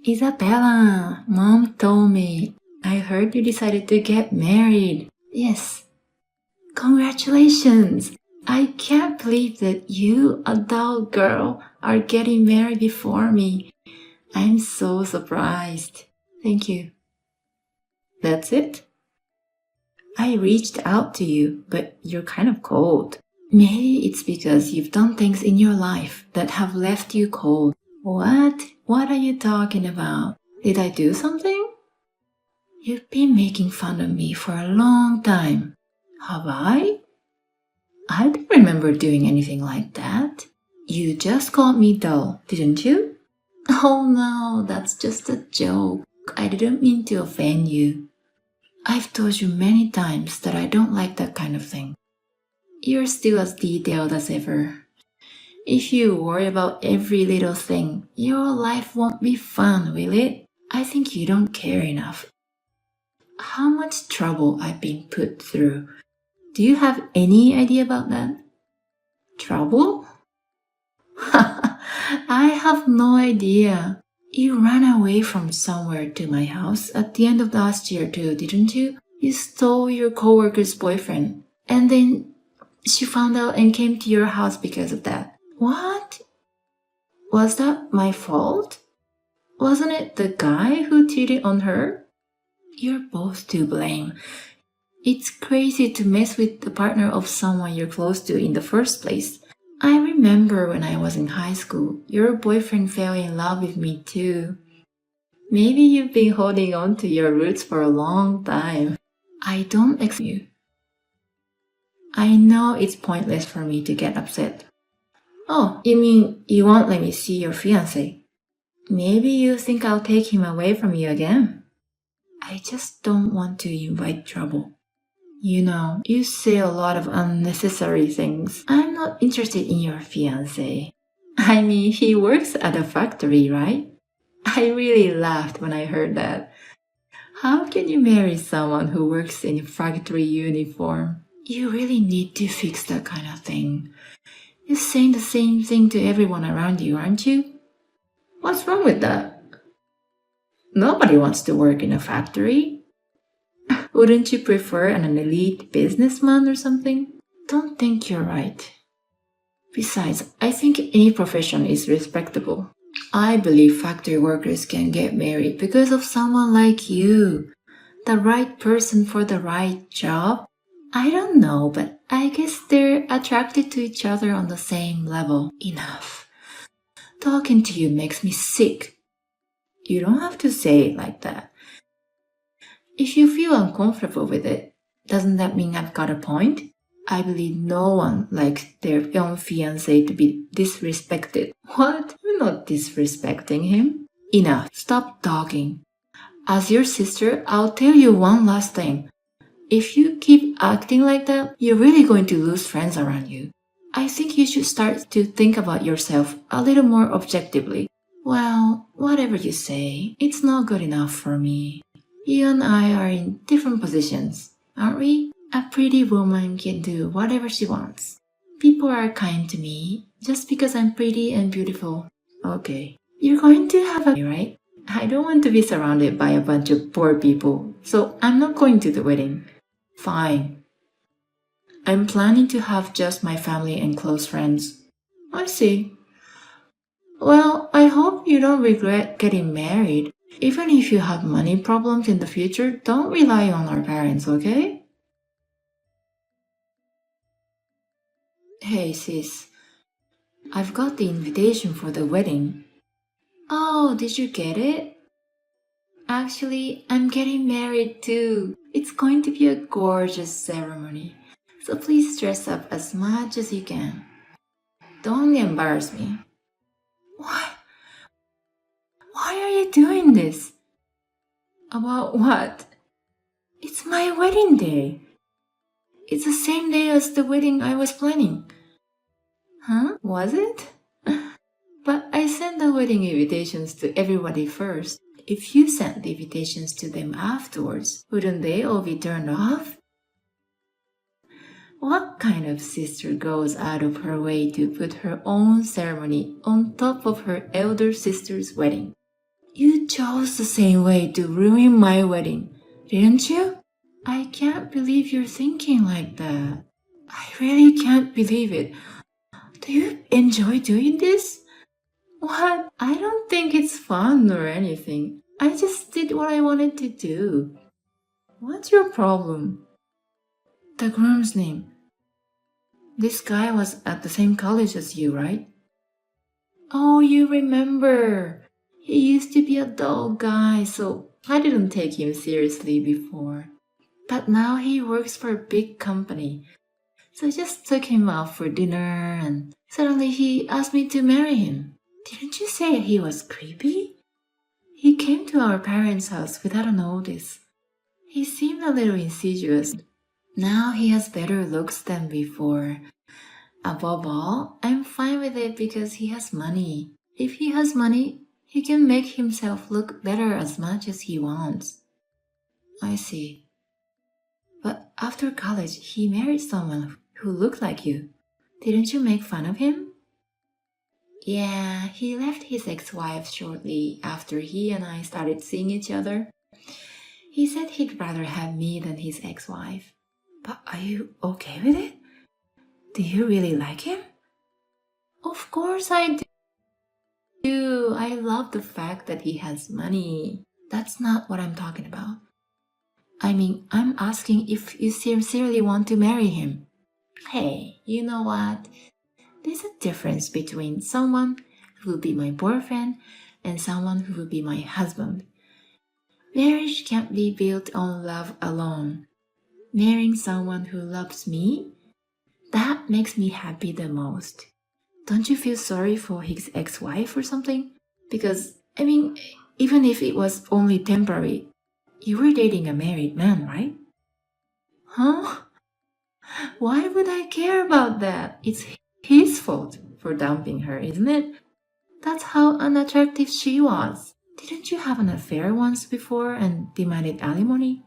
Isabella, Mom told me. I heard you decided to get married. Yes. Congratulations! I can't believe that you, a dull girl, are getting married before me. I'm so surprised. Thank you. That's it? I reached out to you, but you're kind of cold. Maybe it's because you've done things in your life that have left you cold. What? What are you talking about? Did I do something? You've been making fun of me for a long time. Have I? I don't remember doing anything like that. You just called me dull, didn't you? Oh no, that's just a joke. I didn't mean to offend you. I've told you many times that I don't like that kind of thing. You're still as detailed as ever. If you worry about every little thing, your life won't be fun, will it? I think you don't care enough. How much trouble I've been put through. Do you have any idea about that? Trouble? I have no idea. You ran away from somewhere to my house at the end of last year too, didn't you? You stole your coworker's boyfriend. And then she found out and came to your house because of that. What? Was that my fault? Wasn't it the guy who cheated on her? You're both to blame. It's crazy to mess with the partner of someone you're close to in the first place. I remember when I was in high school, your boyfriend fell in love with me too. Maybe you've been holding on to your roots for a long time. I don't expect you. I know it's pointless for me to get upset. Oh, you mean you won't let me see your fiancé? Maybe you think I'll take him away from you again? I just don't want to invite trouble. You know, you say a lot of unnecessary things. I'm not interested in your fiancé. I mean, he works at a factory, right? I really laughed when I heard that. How can you marry someone who works in a factory uniform? You really need to fix that kind of thing. You're saying the same thing to everyone around you, aren't you? What's wrong with that? Nobody wants to work in a factory. Wouldn't you prefer an elite businessman or something? Don't think you're right. Besides, I think any profession is respectable. I believe factory workers can get married because of someone like you. The right person for the right job. I don't know, but I guess they're attracted to each other on the same level. Enough. Talking to you makes me sick. You don't have to say it like that. If you feel uncomfortable with it, doesn't that mean I've got a point? I believe no one likes their young fiancé to be disrespected. What? You're not disrespecting him. Enough. Stop talking. As your sister, I'll tell you one last thing. If you keep acting like that, you're really going to lose friends around you. I think you should start to think about yourself a little more objectively. Well, whatever you say, it's not good enough for me. You and I are in different positions, aren't we? A pretty woman can do whatever she wants. People are kind to me just because I'm pretty and beautiful. Okay. You're going to have a right? I don't want to be surrounded by a bunch of poor people, so I'm not going to the wedding. Fine. I'm planning to have just my family and close friends. I see. Well, I hope you don't regret getting married. Even if you have money problems in the future, don't rely on our parents, okay? Hey sis, I've got the invitation for the wedding. Oh, did you get it? Actually, I'm getting married too. It's going to be a gorgeous ceremony. So please dress up as much as you can. Don't embarrass me. What? Why are you doing this? About what? It's my wedding day. It's the same day as the wedding I was planning. Huh? Was it? But I sent the wedding invitations to everybody first. If you sent the invitations to them afterwards, wouldn't they all be turned off? What kind of sister goes out of her way to put her own ceremony on top of her elder sister's wedding? You chose the same way to ruin my wedding, didn't you? I can't believe you're thinking like that. I really can't believe it. Do you enjoy doing this? What? I don't think it's fun or anything. I just did what I wanted to do. What's your problem? The groom's name. This guy was at the same college as you, right? Oh, you remember. He used to be a dull guy, so I didn't take him seriously before. But now he works for a big company. So I just took him out for dinner and suddenly he asked me to marry him. Didn't you say he was creepy? He came to our parents' house without a notice. He seemed a little insidious. Now he has better looks than before. Above all, I'm fine with it because he has money. If he has money, he can make himself look better as much as he wants. I see. But after college, he married someone who looked like you. Didn't you make fun of him? Yeah, he left his ex-wife shortly after he and I started seeing each other. He said he'd rather have me than his ex-wife. But are you okay with it? Do you really like him? Of course I do. I love the fact that he has money. That's not what I'm talking about. I mean, I'm asking if you sincerely want to marry him. Hey, you know what? There's a difference between someone who will be my boyfriend and someone who will be my husband. Marriage can't be built on love alone. Marrying someone who loves me, that makes me happy the most. Don't you feel sorry for his ex-wife or something? Because, I mean, even if it was only temporary, you were dating a married man, right? Huh? Why would I care about that? It's his fault for dumping her, isn't it? That's how unattractive she was. Didn't you have an affair once before and demanded alimony?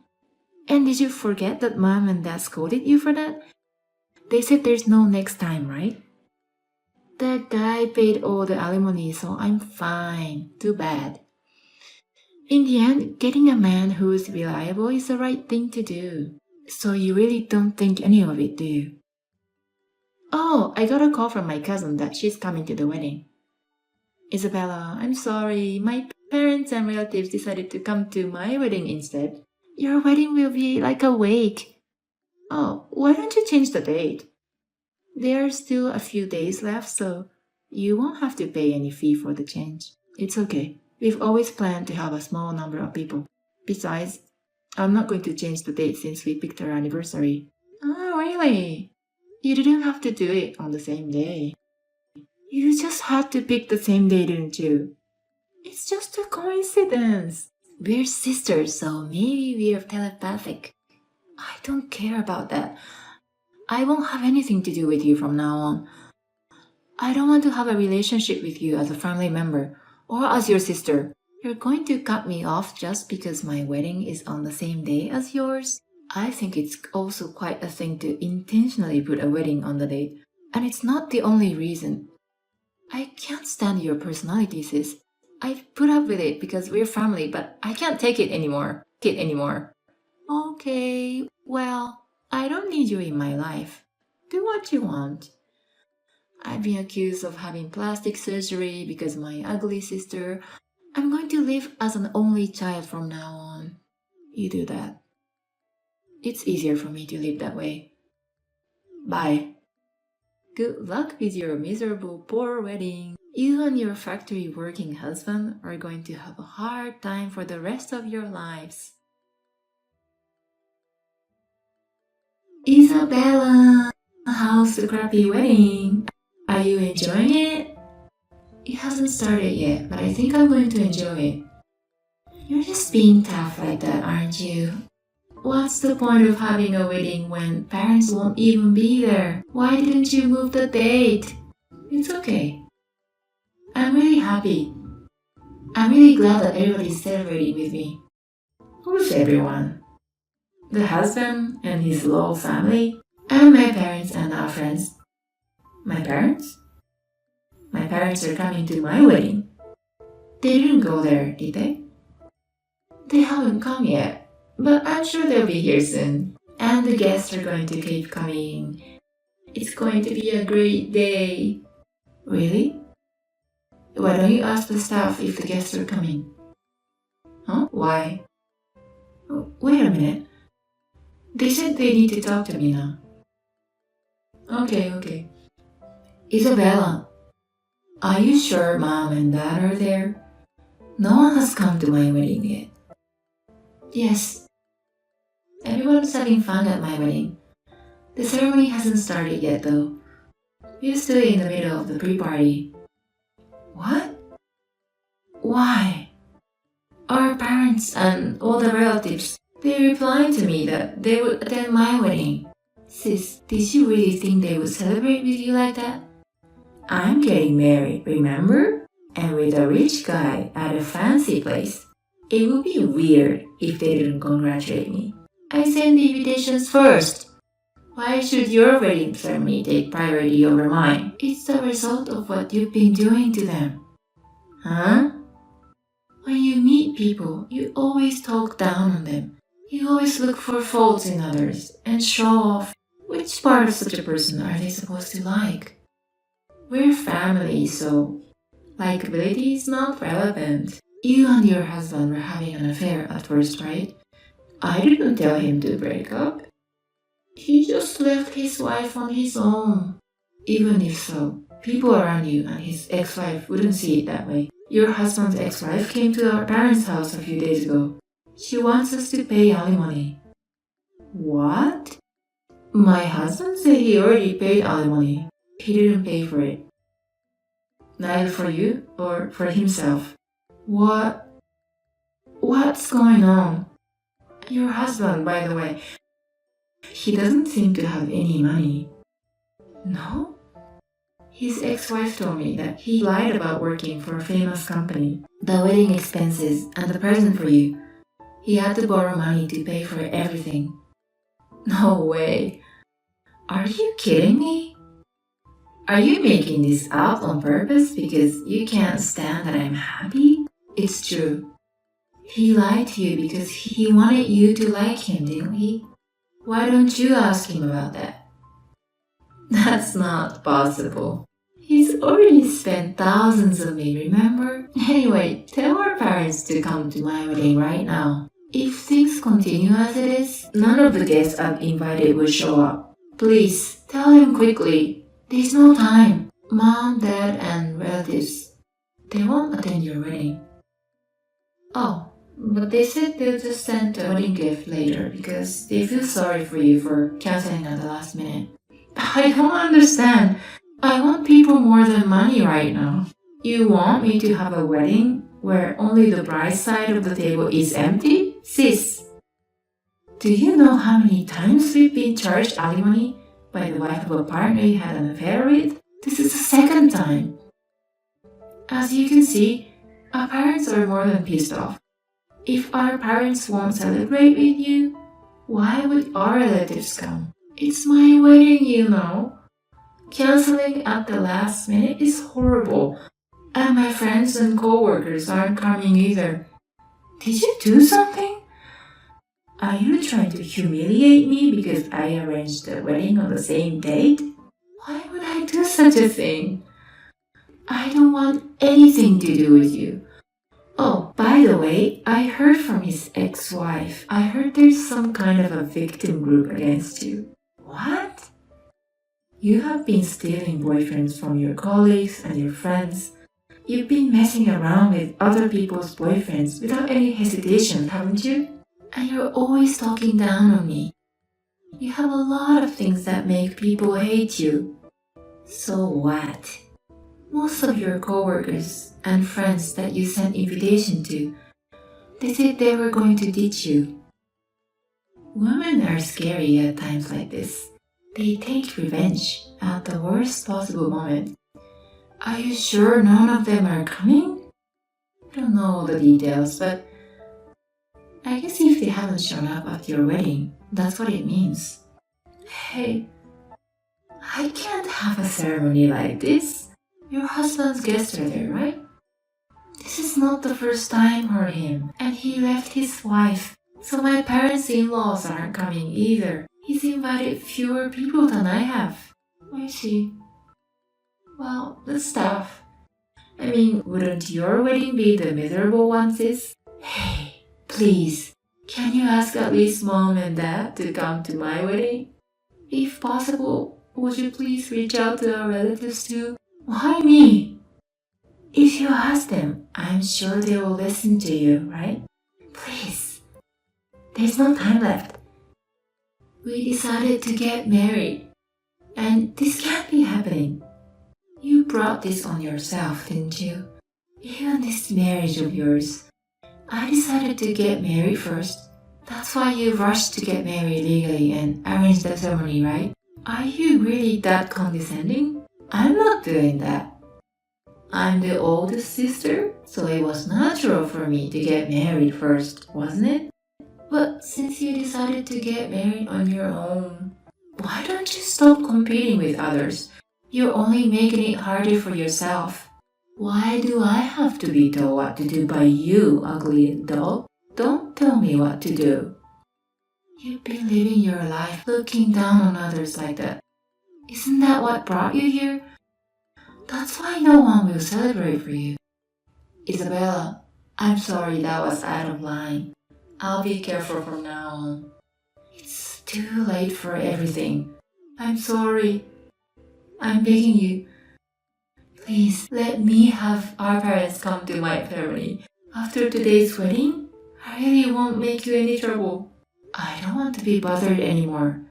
And did you forget that mom and dad scolded you for that? They said there's no next time, right? That guy paid all the alimony, so I'm fine. Too bad. In the end, getting a man who is reliable is the right thing to do. So you really don't think any of it, do you? Oh, I got a call from my cousin that she's coming to the wedding. Isabella, I'm sorry. My parents and relatives decided to come to my wedding instead. Your wedding will be like a wake. Oh, why don't you change the date? There are still a few days left, so you won't have to pay any fee for the change. It's okay. We've always planned to have a small number of people. Besides, I'm not going to change the date since we picked our anniversary. Oh, really? You didn't have to do it on the same day. You just had to pick the same day, didn't you? It's just a coincidence. We're sisters, so maybe we're telepathic. I don't care about that. I won't have anything to do with you from now on. I don't want to have a relationship with you as a family member or as your sister. You're going to cut me off just because my wedding is on the same day as yours? I think it's also quite a thing to intentionally put a wedding on the date. And it's not the only reason. I can't stand your personality, sis. I put up with it because we're family, but I can't take it anymore. Okay, well, I don't need you in my life. Do what you want. I've been accused of having plastic surgery because of my ugly sister. I'm going to live as an only child from now on. You do that. It's easier for me to live that way. Bye. Good luck with your miserable poor wedding. You and your factory working husband are going to have a hard time for the rest of your lives. Isabella, how's the crappy wedding? Are you enjoying it? It hasn't started yet, but I think I'm going to enjoy it. You're just being tough like that, aren't you? What's the point of having a wedding when parents won't even be there? Why didn't you move the date? It's okay. I'm really happy. I'm really glad that everybody's celebrating with me. Who's everyone? The husband and his whole family, and my parents and our friends. My parents? My parents are coming to my wedding. They didn't go there, did they? They haven't come yet, but I'm sure they'll be here soon. And the guests are going to keep coming. It's going to be a great day. Really? Why don't you ask the staff if the guests are coming? Huh? Why? Wait a minute. They said they need to talk to me now. Okay. Isabella, are you sure Mom and Dad are there? No one has come to my wedding yet. Yes. Everyone's having fun at my wedding. The ceremony hasn't started yet though. We're still in the middle of the pre-party. What? Why? Our parents and all the relatives, they replied to me that they would attend my wedding. Sis, did you really think they would celebrate with you like that? I'm getting married, remember? And with a rich guy at a fancy place. It would be weird if they didn't congratulate me. I sent the invitations first. Why should your wedding ceremony take priority over mine? It's the result of what you've been doing to them. Huh? When you meet people, you always talk down on them. You always look for faults in others and show off. Which part of such a person are they supposed to like? We're family, so likability is not relevant. You and your husband were having an affair at first, right? I didn't tell him to break up. He just left his wife on his own. Even if so, people around you and his ex-wife wouldn't see it that way. Your husband's ex-wife came to our parents' house a few days ago. She wants us to pay alimony. What? My husband said he already paid alimony. He didn't pay for it. Neither for you or for himself. What? What's going on? Your husband, by the way, he doesn't seem to have any money. No? His ex-wife told me that he lied about working for a famous company. The wedding expenses and the present for you. He had to borrow money to pay for everything. No way. Are you kidding me? Are you making this up on purpose because you can't stand that I'm happy? It's true. He lied to you because he wanted you to like him, didn't he? Why don't you ask him about that? That's not possible. He's already spent thousands on me, remember? Anyway, tell our parents to come to my wedding right now. If things continue as it is, none of the guests I've invited will show up. Please, tell him quickly. There's no time. Mom, Dad, and relatives, they won't attend your wedding. Oh, but they said they'll just send a wedding gift later because they feel sorry for you for canceling at the last minute. I don't understand. I want people more than money right now. You want me to have a wedding where only the bride's side of the table is empty? Sis, do you know how many times we've been charged alimony by the wife of a partner you had an affair with? This is the second time. As you can see, our parents are more than pissed off. If our parents won't celebrate with you, why would our relatives come? It's my wedding, you know. Canceling at the last minute is horrible. And my friends and co-workers aren't coming either. Did you do something? Are you trying to humiliate me because I arranged the wedding on the same date? Why would I do such a thing? I don't want anything to do with you. Oh, by the way, I heard from his ex-wife. I heard there's some kind of a victim group against you. What? You have been stealing boyfriends from your colleagues and your friends. You've been messing around with other people's boyfriends without any hesitation, haven't you? And you're always talking down on me. You have a lot of things that make people hate you. So what? Most of your coworkers and friends that you sent invitation to, they said they were going to ditch you. Women are scary at times like this. They take revenge at the worst possible moment. Are you sure none of them are coming? I don't know all the details, but I guess if they haven't shown up at your wedding, that's what it means. Hey, I can't have a ceremony like this. Your husband's guests are there, right? This is not the first time for him, and he left his wife, so my parents-in-laws aren't coming either. He's invited fewer people than I have. I see. Well, that's tough. I mean, wouldn't your wedding be the miserable one, sis? Hey, please, can you ask at least mom and dad to come to my wedding? If possible, would you please reach out to our relatives too? Why me? If you ask them, I'm sure they will listen to you, right? Please. There's no time left. We decided to get married, and this can't be happening. You brought this on yourself, didn't you? Even this marriage of yours. I decided to get married first. That's why you rushed to get married legally and arrange the ceremony, right? Are you really that condescending? I'm not doing that. I'm the oldest sister, so it was natural for me to get married first, wasn't it? But since you decided to get married on your own, why don't you stop competing with others? You're only making it harder for yourself. Why do I have to be told what to do by you, ugly adult? Don't tell me what to do. You've been living your life looking down on others like that. Isn't that what brought you here? That's why no one will celebrate for you. Isabella, I'm sorry that was out of line. I'll be careful from now on. It's too late for everything. I'm sorry. I'm begging you. Please let me have our parents come to my ceremony. After today's wedding, I really won't make you any trouble. I don't want to be bothered anymore.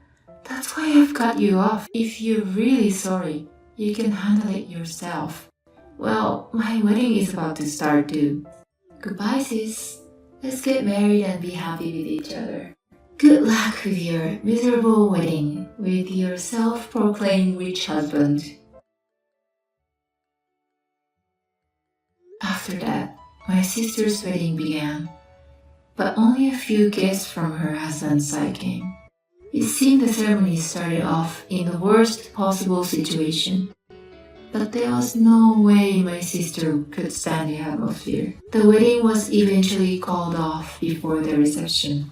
That's why I've cut you off. If you're really sorry, you can handle it yourself. Well, my wedding is about to start too. Goodbye, sis. Let's get married and be happy with each other. Good luck with your miserable wedding with your self-proclaimed rich husband. After that, my sister's wedding began, but only a few guests from her husband's side came. It seemed the ceremony started off in the worst possible situation, but there was no way my sister could stand the atmosphere. The wedding was eventually called off before the reception.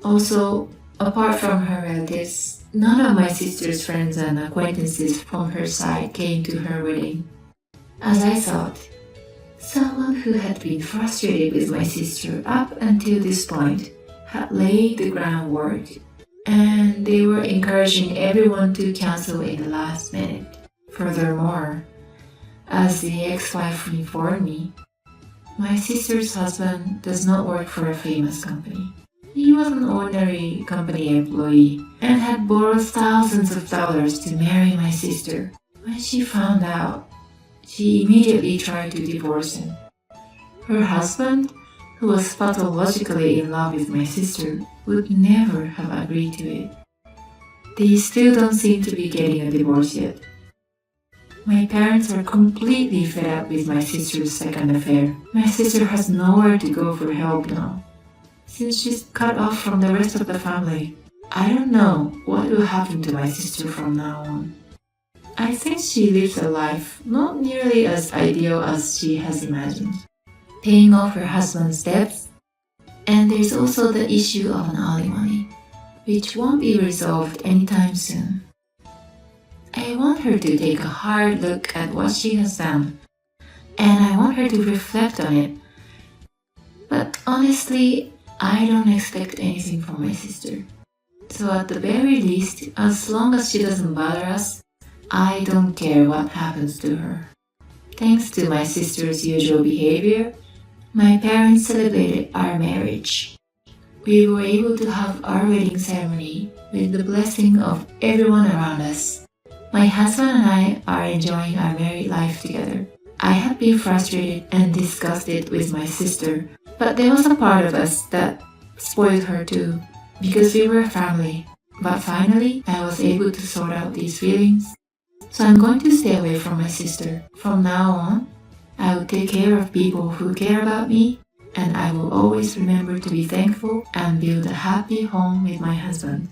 Also, apart from her relatives, none of my sister's friends and acquaintances from her side came to her wedding. As I thought, someone who had been frustrated with my sister up until this point had laid the groundwork, and they were encouraging everyone to cancel in the last minute. Furthermore, as the ex-wife informed me, my sister's husband does not work for a famous company. He was an ordinary company employee and had borrowed thousands of dollars to marry my sister. When she found out, she immediately tried to divorce him. Her husband, who was pathologically in love with my sister, would never have agreed to it. They still don't seem to be getting a divorce yet. My parents are completely fed up with my sister's second affair. My sister has nowhere to go for help now, since she's cut off from the rest of the family. I don't know what will happen to my sister from now on. I think she lives a life not nearly as ideal as she has imagined, paying off her husband's debts, and there's also the issue of an alimony, which won't be resolved anytime soon. I want her to take a hard look at what she has done, and I want her to reflect on it. But honestly, I don't expect anything from my sister. So at the very least, as long as she doesn't bother us, I don't care what happens to her. Thanks to my sister's usual behavior, my parents celebrated our marriage. We were able to have our wedding ceremony with the blessing of everyone around us. My husband and I are enjoying our married life together. I had been frustrated and disgusted with my sister, but there was a part of us that spoiled her too, because we were family. But finally, I was able to sort out these feelings. So I'm going to stay away from my sister. From now on, I will take care of people who care about me, and I will always remember to be thankful and build a happy home with my husband.